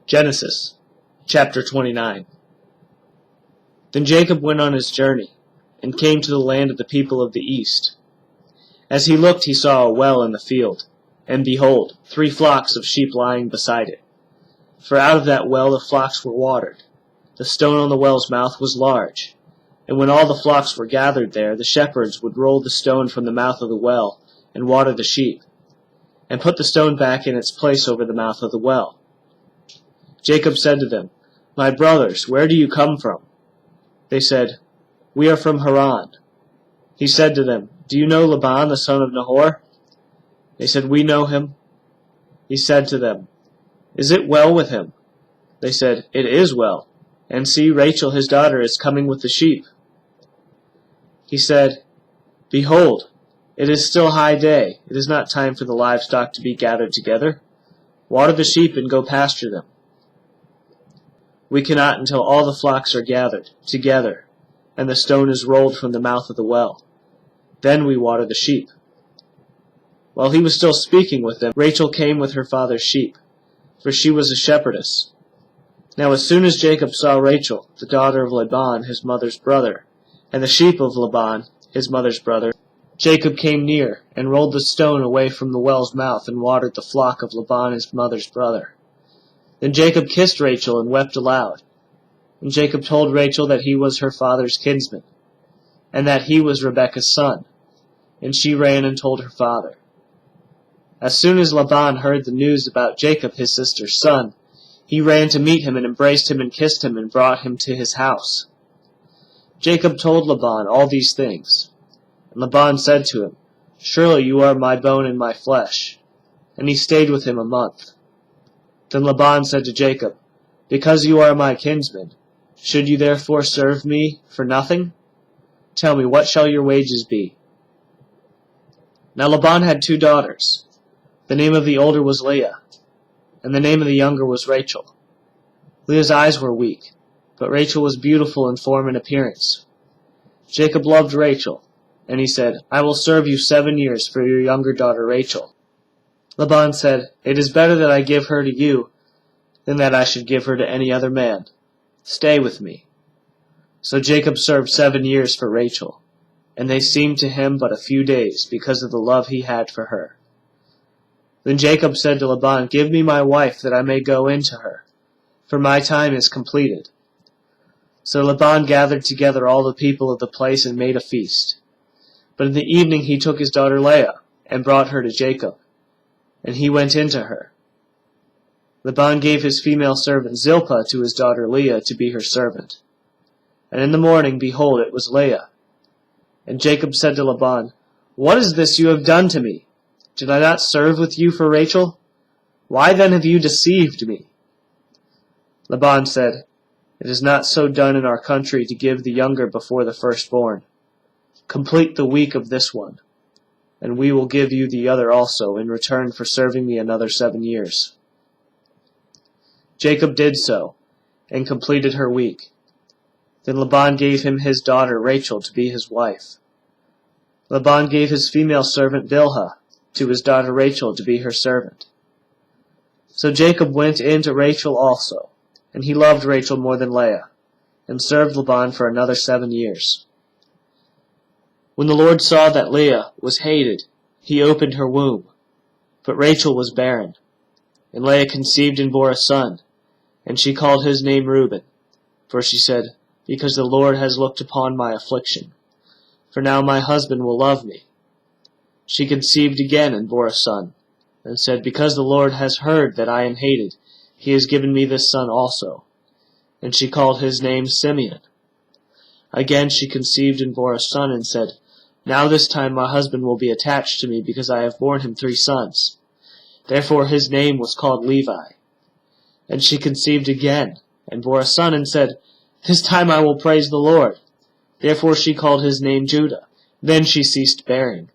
Genesis chapter 29. Then Jacob went on his journey, and came to the land of the people of the east. As he looked, he saw a well in the field, and behold, 3 flocks of sheep lying beside it. For out of that well the flocks were watered. The stone on the well's mouth was large, and when all the flocks were gathered there, the shepherds would roll the stone from the mouth of the well, and water the sheep, and put the stone back in its place over the mouth of the well. Jacob said to them, "My brothers, where do you come from?" They said, "We are from Haran." He said to them, "Do you know Laban the son of Nahor?" They said, "We know him." He said to them, "Is it well with him?" They said, "It is well. And see, Rachel his daughter is coming with the sheep." He said, "Behold, it is still high day. It is not time for the livestock to be gathered together. Water the sheep and go pasture them. We cannot until all the flocks are gathered together, and the stone is rolled from the mouth of the well. Then we water the sheep." While he was still speaking with them, Rachel came with her father's sheep, for she was a shepherdess. Now as soon as Jacob saw Rachel, the daughter of Laban, his mother's brother, and the sheep of Laban, his mother's brother, Jacob came near, and rolled the stone away from the well's mouth, and watered the flock of Laban, his mother's brother. Then Jacob kissed Rachel and wept aloud. And Jacob told Rachel that he was her father's kinsman, and that he was Rebekah's son. And she ran and told her father. As soon as Laban heard the news about Jacob, his sister's son, he ran to meet him and embraced him and kissed him and brought him to his house. Jacob told Laban all these things. And Laban said to him, "Surely you are my bone and my flesh." And he stayed with him a month. Then Laban said to Jacob, "Because you are my kinsman, should you therefore serve me for nothing? Tell me, what shall your wages be?" Now Laban had 2 daughters. The name of the older was Leah, and the name of the younger was Rachel. Leah's eyes were weak, but Rachel was beautiful in form and appearance. Jacob loved Rachel, and he said, "I will serve you 7 years for your younger daughter Rachel." Laban said, "It is better that I give her to you than that I should give her to any other man. Stay with me." So Jacob served 7 years for Rachel, and they seemed to him but a few days because of the love he had for her. Then Jacob said to Laban, "Give me my wife that I may go in to her, for my time is completed." So Laban gathered together all the people of the place and made a feast. But in the evening he took his daughter Leah and brought her to Jacob, and he went in to her. Laban gave his female servant Zilpah to his daughter Leah to be her servant. And in the morning, behold, it was Leah. And Jacob said to Laban, "What is this you have done to me? Did I not serve with you for Rachel? Why then have you deceived me?" Laban said, "It is not so done in our country to give the younger before the firstborn. Complete the week of this one, and we will give you the other also in return for serving me another 7 years." Jacob did so, and completed her week. Then Laban gave him his daughter Rachel to be his wife. Laban gave his female servant Bilhah to his daughter Rachel to be her servant. So Jacob went in to Rachel also, and he loved Rachel more than Leah, and served Laban for another 7 years. When the Lord saw that Leah was hated, he opened her womb. But Rachel was barren. And Leah conceived and bore a son, and she called his name Reuben. For she said, "Because the Lord has looked upon my affliction. For now my husband will love me." She conceived again and bore a son, and said, "Because the Lord has heard that I am hated, he has given me this son also." And she called his name Simeon. Again she conceived and bore a son, and said, "Now this time my husband will be attached to me, because I have borne him 3 sons. Therefore his name was called Levi. And she conceived again, and bore a son, and said, "This time I will praise the Lord." Therefore she called his name Judah. Then she ceased bearing.